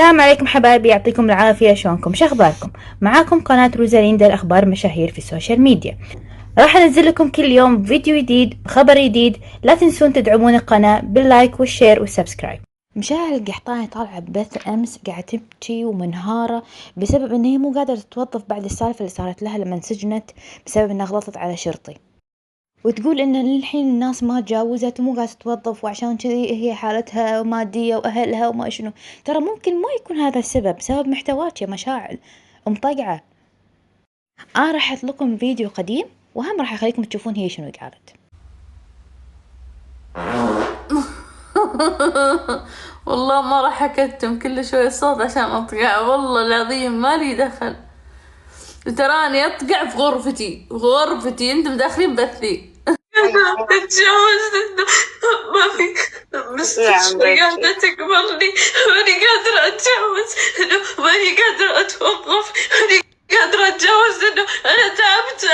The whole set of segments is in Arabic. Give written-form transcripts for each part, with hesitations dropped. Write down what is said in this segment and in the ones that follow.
السلام عليكم حبايبي، يعطيكم العافية. شلونكم؟ شخباركم؟ معاكم قناة روزاليندا الأخبار مشاهير في السوشيال ميديا. راح أنزل لكم كل يوم فيديو جديد بخبر جديد. لا تنسون تدعمون القناة باللايك والشير والسبسكرايب. مشاعر القحطاني طالعة ببث أمس قاعدة تبكي ومنهارة بسبب إن هي مو قادرة تتوظف بعد السالفة اللي صارت لها لما انسجنت بسبب إنها غلطت على شرطي، وتقول إن للحين الناس ما تجاوزت ومو قاعدة تتوظف وعشان كذي هي حالتها مادية وأهلها وما شنو. ترى ممكن ما يكون هذا السبب، بسبب محتواك يا مشاعل مطقعة. أنا راح أحط لكم فيديو قديم وهم راح أخليكم تشوفون هي شنو قالت. والله ما راح أكتم كل شوية صوت عشان أطقع، والله العظيم مالي دخل. تراني أطقع في غرفتي أنتم داخلين بثي. اتجوزت ما في، بس قاعدة تقبلني، ماني قادرة أتجوز، ماني قادرة أتوظف، ماني قادرة أتجوز، إنه أنا تعبت،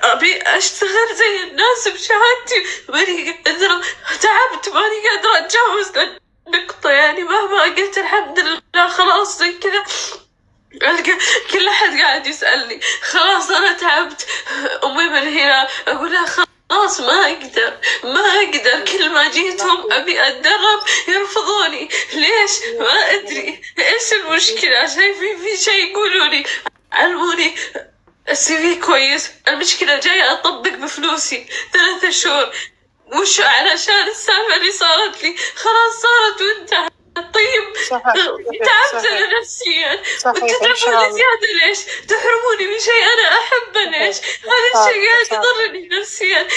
أبي أشتغل زي الناس بشهادتي، ماني قادرة، تعبت ماني قادرة أتجوز. نقطة يعني مهما قلت الحمد لله خلاص زي كذا. ألقى كل أحد قاعد يسألني، خلاص أنا تعبت، أمي من هنا أقول لها خلاص ما أقدر كل ما جيتهم أبي أتدرب يرفضوني، ليش ما أدري إيش المشكلة، شايفين في شيء يقولوا لي علموني السي في كويس، المشكلة جاية أطبق بفلوسي 3 شهور، وش علشان السالفة اللي صارت لي خلاص صارت وانتهت. طيب تعبت أنا نفسيا، وتتعبوني زيادة ليش؟ تحرموني من شيء أنا أحبه ليش؟ هذا الشيء قاعد يضرني نفسيا،